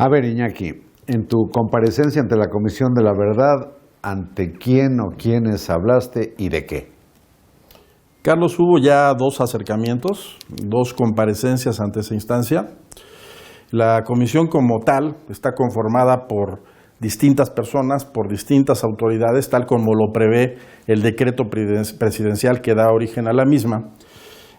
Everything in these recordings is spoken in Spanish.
A ver, Iñaki, en tu comparecencia ante la Comisión de la Verdad, ¿ante quién o quiénes hablaste y de qué? Carlos, hubo ya 2 acercamientos, 2 comparecencias ante esa instancia. La comisión como tal está conformada por distintas personas, por distintas autoridades, tal como lo prevé el decreto presidencial que da origen a la misma.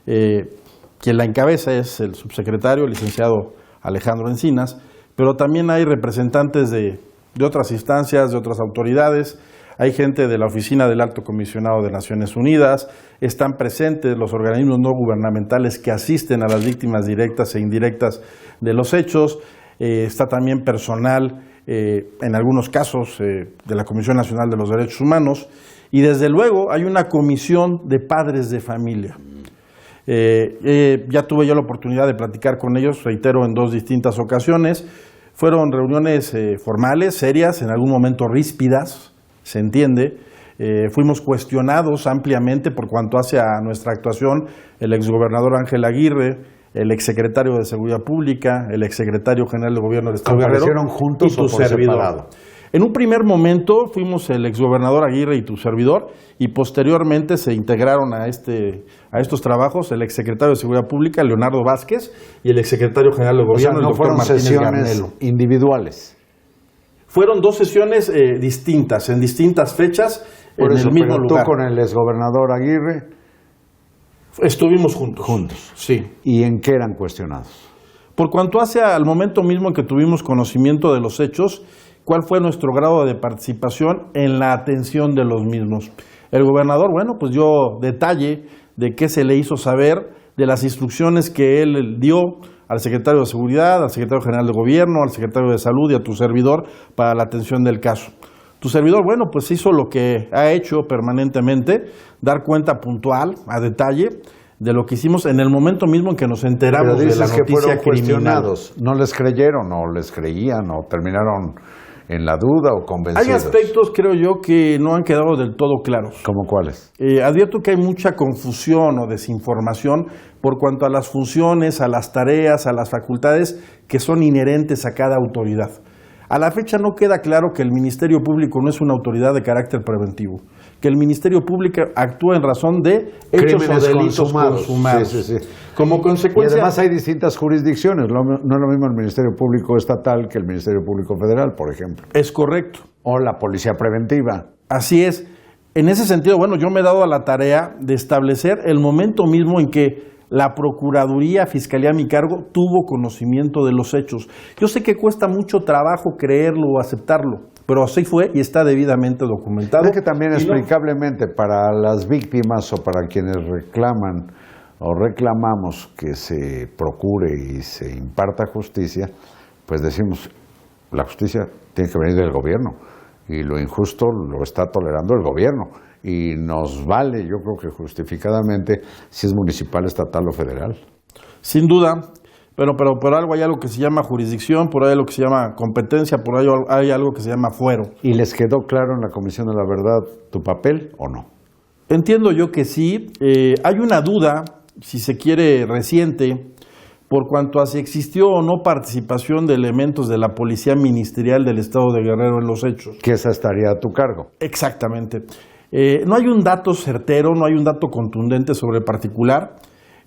Quien la encabeza es el subsecretario, el licenciado Alejandro Encinas, pero también hay representantes de otras instancias, de otras autoridades. Hay gente de la Oficina del Alto Comisionado de Naciones Unidas, están presentes los organismos no gubernamentales que asisten a las víctimas directas e indirectas de los hechos, está también personal, en algunos casos, de la Comisión Nacional de los Derechos Humanos, y desde luego hay una comisión de padres de familia. Ya tuve yo la oportunidad de platicar con ellos, reitero, en 2 distintas ocasiones. Fueron reuniones formales, serias, en algún momento ríspidas, se entiende. Fuimos cuestionados ampliamente por cuanto hace a nuestra actuación el exgobernador Ángel Aguirre, el exsecretario de Seguridad Pública, el exsecretario general del Gobierno del Estado de Guerrero. ¿Comparecieron juntos o por separado? En un primer momento fuimos el exgobernador Aguirre y tu servidor, y posteriormente se integraron a estos trabajos el exsecretario de Seguridad Pública, Leonardo Vázquez, y el exsecretario general del Gobierno, el doctor Martínez Garnelo. ¿Individuales? Fueron 2 sesiones distintas, en distintas fechas, Por en eso, el mismo pero lugar. ¿Tú con el exgobernador Aguirre? Estuvimos juntos. Juntos. Sí. ¿Y en qué eran cuestionados? Por cuanto hace al momento mismo en que tuvimos conocimiento de los hechos, ¿cuál fue nuestro grado de participación en la atención de los mismos? El gobernador, bueno, pues dio detalle de qué se le hizo saber, de las instrucciones que él dio al secretario de Seguridad, al secretario general de Gobierno, al secretario de Salud y a tu servidor para la atención del caso. Tu servidor, bueno, pues hizo lo que ha hecho permanentemente, dar cuenta puntual, a detalle, de lo que hicimos en el momento mismo en que nos enteramos de la noticia que fueron criminal. ¿No les creyeron o les creían o terminaron en la duda o convencidos? Hay aspectos, creo yo, que no han quedado del todo claros. ¿Cómo cuáles? Advierto que hay mucha confusión o desinformación por cuanto a las funciones, a las tareas, a las facultades que son inherentes a cada autoridad. A la fecha no queda claro que el Ministerio Público no es una autoridad de carácter preventivo, que el Ministerio Público actúa en razón de hechos Crímenes o delitos consumados. Sí. Como Y consecuencia, además hay distintas jurisdicciones, no es lo mismo el Ministerio Público Estatal que el Ministerio Público Federal, por ejemplo. es correcto. O la Policía Preventiva. Así es. En ese sentido, bueno, yo me he dado a la tarea de establecer el momento mismo en que la Procuraduría, Fiscalía a mi cargo, tuvo conocimiento de los hechos. Yo sé que cuesta mucho trabajo creerlo o aceptarlo, pero así fue y está debidamente documentado. Es que también explicablemente para las víctimas o para quienes reclaman o reclamamos que se procure y se imparta justicia, pues decimos, la justicia tiene que venir del gobierno y lo injusto lo está tolerando el gobierno. Y nos vale, yo creo que justificadamente, si es municipal, estatal o federal. Sin duda, pero por algo hay algo que se llama jurisdicción, por ahí hay algo que se llama competencia, por ahí hay algo que se llama fuero. ¿Y les quedó claro en la Comisión de la Verdad tu papel o no? Entiendo yo que sí. Hay una duda, si se quiere, reciente, por cuanto a si existió o no participación de elementos de la Policía Ministerial del Estado de Guerrero en los hechos. Que esa estaría a tu cargo. Exactamente. No hay un dato certero, no hay un dato contundente sobre el particular.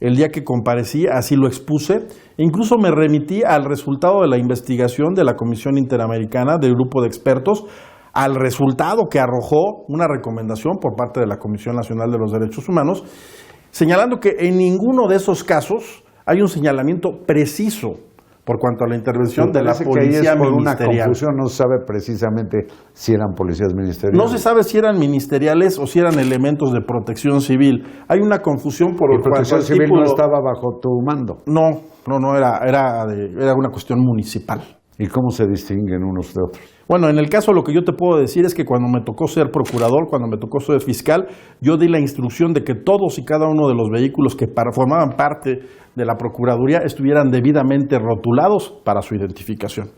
El día que comparecí, así lo expuse. E incluso me remití al resultado de la investigación de la Comisión Interamericana, del grupo de expertos, al resultado que arrojó una recomendación por parte de la Comisión Nacional de los Derechos Humanos, señalando que en ninguno de esos casos hay un señalamiento preciso por cuanto a la intervención de la policía por ministerial. Una confusión, no se sabe precisamente si eran policías ministeriales. No se sabe si eran ministeriales o si eran elementos de protección civil. Hay una confusión por el protección civil no estaba bajo tu mando. No, era una cuestión municipal. ¿Y cómo se distinguen unos de otros? Bueno, en el caso lo que yo te puedo decir es que cuando me tocó ser procurador, cuando me tocó ser fiscal, yo di la instrucción de que todos y cada uno de los vehículos que formaban parte de la Procuraduría estuvieran debidamente rotulados para su identificación.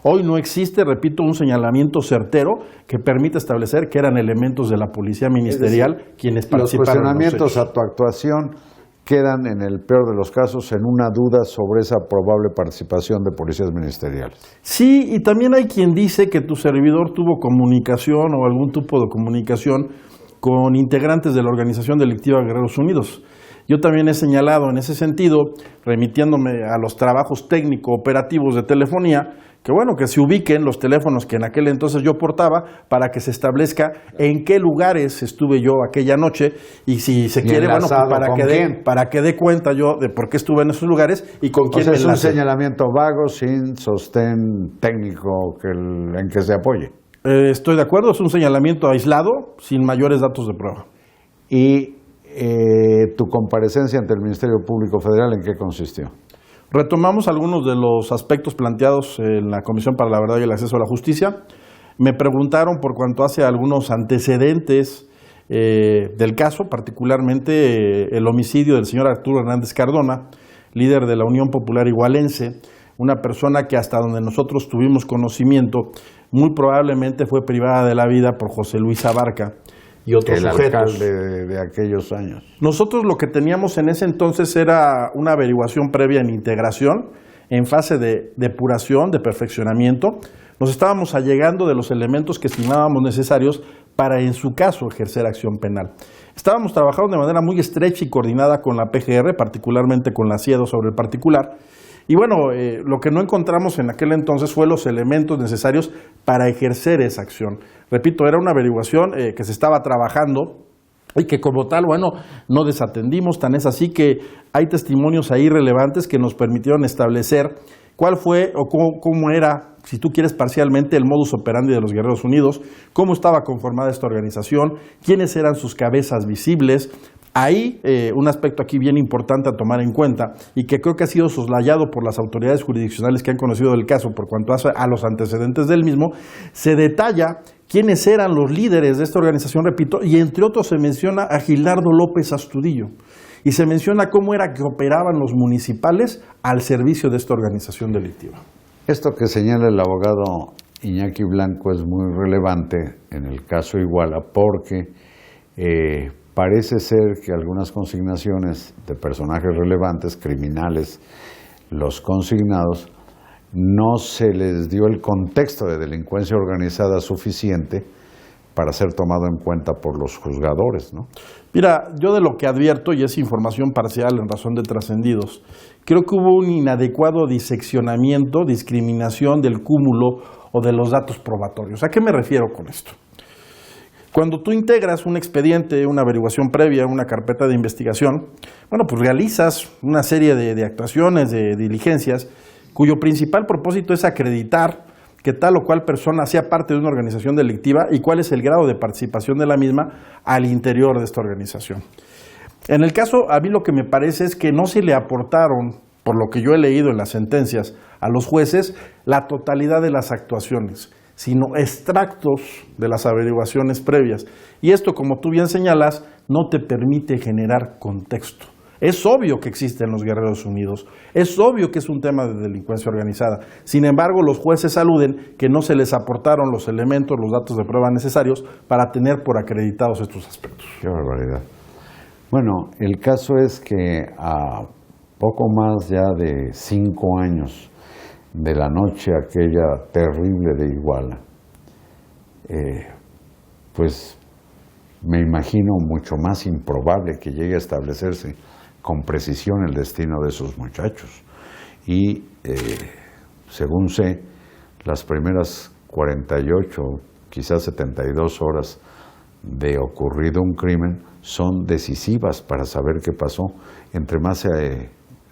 Hoy no existe, repito, un señalamiento certero que permita establecer que eran elementos de la Policía Ministerial quienes participaron. Los cuestionamientos a tu actuación quedan en el peor de los casos en una duda sobre esa probable participación de policías ministeriales. Sí, y también hay quien dice que tu servidor tuvo comunicación o algún tipo de comunicación con integrantes de la organización delictiva Guerreros Unidos. Yo también he señalado en ese sentido, remitiéndome a los trabajos técnico-operativos de telefonía, que bueno, que se ubiquen los teléfonos que en aquel entonces yo portaba para que se establezca en qué lugares estuve yo aquella noche y si se quiere, bueno, pues para que dé cuenta yo de por qué estuve en esos lugares y con quién me enlacé. Es un señalamiento vago sin sostén técnico en que se apoye. Estoy de acuerdo, es un señalamiento aislado, sin mayores datos de prueba. ¿Y tu comparecencia ante el Ministerio Público Federal en qué consistió? Retomamos algunos de los aspectos planteados en la Comisión para la Verdad y el Acceso a la Justicia. Me preguntaron por cuanto hace algunos antecedentes del caso, particularmente el homicidio del señor Arturo Hernández Cardona, líder de la Unión Popular Igualense, una persona que hasta donde nosotros tuvimos conocimiento, muy probablemente fue privada de la vida por José Luis Abarca y otros sujetos. El alcalde de aquellos años. Nosotros lo que teníamos en ese entonces era una averiguación previa en integración, en fase de depuración, de perfeccionamiento. Nos estábamos allegando de los elementos que estimábamos necesarios para, en su caso, ejercer acción penal. Estábamos trabajando de manera muy estrecha y coordinada con la PGR, particularmente con la CIEDO sobre el particular. Y bueno, lo que no encontramos en aquel entonces fue los elementos necesarios para ejercer esa acción. Repito, era una averiguación que se estaba trabajando y que como tal, bueno, no desatendimos. Tan es así que hay testimonios ahí relevantes que nos permitieron establecer cuál fue o cómo era, si tú quieres parcialmente, el modus operandi de los Guerreros Unidos, cómo estaba conformada esta organización, quiénes eran sus cabezas visibles. Ahí un aspecto aquí bien importante a tomar en cuenta y que creo que ha sido soslayado por las autoridades jurisdiccionales que han conocido del caso por cuanto a los antecedentes del mismo, se detalla quiénes eran los líderes de esta organización, repito, y entre otros se menciona a Gilardo López Astudillo y se menciona cómo era que operaban los municipales al servicio de esta organización delictiva. Esto que señala el abogado Iñaki Blanco es muy relevante en el caso Iguala porque parece ser que algunas consignaciones de personajes relevantes, criminales, los consignados, no se les dio el contexto de delincuencia organizada suficiente para ser tomado en cuenta por los juzgadores, ¿no? Mira, yo de lo que advierto, y es información parcial en razón de trascendidos, creo que hubo un inadecuado diseccionamiento, discriminación del cúmulo o de los datos probatorios. ¿A qué me refiero con esto? Cuando tú integras un expediente, una averiguación previa, una carpeta de investigación, bueno, pues realizas una serie de actuaciones, de diligencias, cuyo principal propósito es acreditar que tal o cual persona sea parte de una organización delictiva y cuál es el grado de participación de la misma al interior de esta organización. En el caso, a mí lo que me parece es que no se le aportaron, por lo que yo he leído en las sentencias, a los jueces la totalidad de las actuaciones, sino extractos de las averiguaciones previas. Y esto, como tú bien señalas, no te permite generar contexto. Es obvio que existen los Guerreros Unidos, es obvio que es un tema de delincuencia organizada. Sin embargo, los jueces aluden que no se les aportaron los elementos, los datos de prueba necesarios para tener por acreditados estos aspectos. Qué barbaridad. Bueno, el caso es que a poco más ya de 5 años de la noche aquella terrible de Iguala, pues me imagino mucho más improbable que llegue a establecerse con precisión el destino de esos muchachos. Y según sé, las primeras 48, quizás 72 horas de ocurrido un crimen son decisivas para saber qué pasó. Entre más se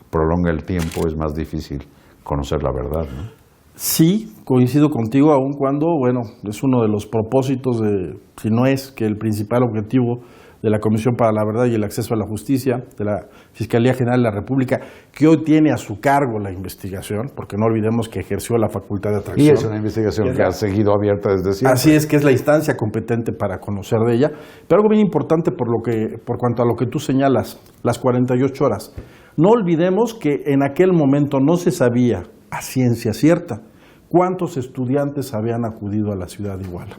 prolonga el tiempo, es más difícil conocer la verdad, ¿no? Sí, coincido contigo, aun cuando, bueno, es uno de los propósitos si no es que el principal objetivo de la Comisión para la Verdad y el Acceso a la Justicia, de la Fiscalía General de la República, que hoy tiene a su cargo la investigación, porque no olvidemos que ejerció la facultad de atracción. Y es una investigación que ha seguido abierta desde siempre. Así es, que es la instancia competente para conocer de ella. Pero algo bien importante por cuanto a lo que tú señalas, las 48 horas. No olvidemos que en aquel momento no se sabía a ciencia cierta cuántos estudiantes habían acudido a la ciudad de Iguala.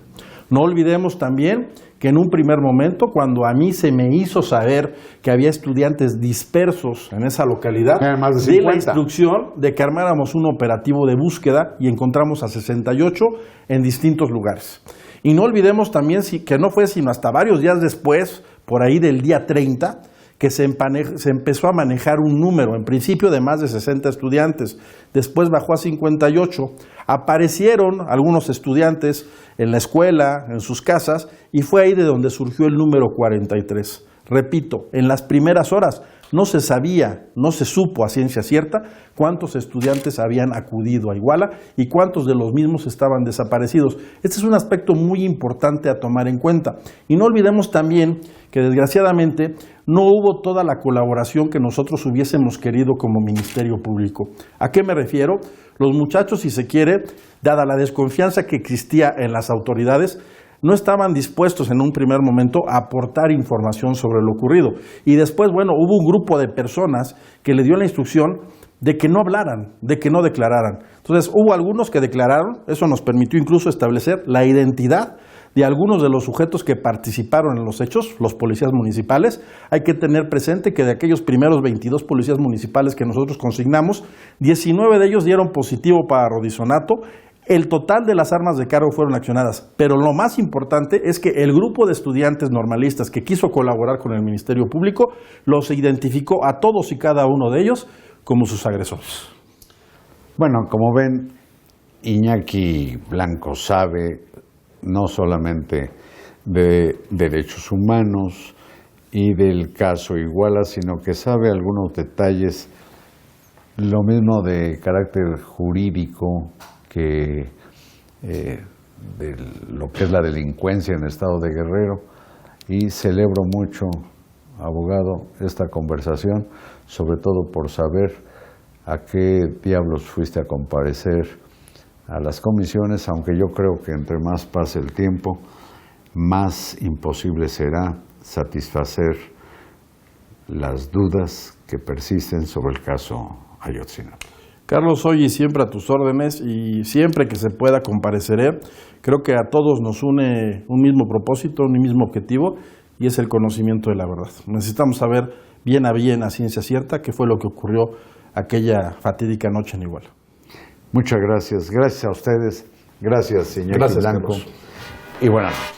No olvidemos también que en un primer momento, cuando a mí se me hizo saber que había estudiantes dispersos en esa localidad, más de di 50. la instrucción de que armáramos un operativo de búsqueda y encontramos a 68 en distintos lugares. Y no olvidemos también que no fue sino hasta varios días después, por ahí del día 30, que se empezó a manejar un número, en principio de más de 60 estudiantes, después bajó a 58, aparecieron algunos estudiantes en la escuela, en sus casas, y fue ahí de donde surgió el número 43. Repito, en las primeras horas no se sabía, no se supo a ciencia cierta cuántos estudiantes habían acudido a Iguala y cuántos de los mismos estaban desaparecidos. Este es un aspecto muy importante a tomar en cuenta. Y no olvidemos también que desgraciadamente no hubo toda la colaboración que nosotros hubiésemos querido como Ministerio Público. ¿A qué me refiero? Los muchachos, si se quiere, dada la desconfianza que existía en las autoridades, no estaban dispuestos en un primer momento a aportar información sobre lo ocurrido. Y después, bueno, hubo un grupo de personas que le dio la instrucción de que no hablaran, de que no declararan. Entonces, hubo algunos que declararon, eso nos permitió incluso establecer la identidad de algunos de los sujetos que participaron en los hechos, los policías municipales. Hay que tener presente que de aquellos primeros 22 policías municipales que nosotros consignamos, 19 de ellos dieron positivo para rodizonato. El total de las armas de cargo fueron accionadas, pero lo más importante es que el grupo de estudiantes normalistas que quiso colaborar con el Ministerio Público los identificó a todos y cada uno de ellos como sus agresores. Bueno, como ven, Iñaki Blanco sabe no solamente de derechos humanos y del caso Iguala, sino que sabe algunos detalles, lo mismo de carácter jurídico, de lo que es la delincuencia en el estado de Guerrero, y celebro mucho, abogado, esta conversación, sobre todo por saber a qué diablos fuiste a comparecer a las comisiones, aunque yo creo que entre más pase el tiempo, más imposible será satisfacer las dudas que persisten sobre el caso Ayotzinapa. Carlos, hoy y siempre a tus órdenes, y siempre que se pueda compareceré. Creo que a todos nos une un mismo propósito, un mismo objetivo, y es el conocimiento de la verdad. Necesitamos saber bien, a ciencia cierta, qué fue lo que ocurrió aquella fatídica noche en Iguala. Muchas gracias. Gracias a ustedes. Gracias, señor Blanco. Carlos. Y buenas noches.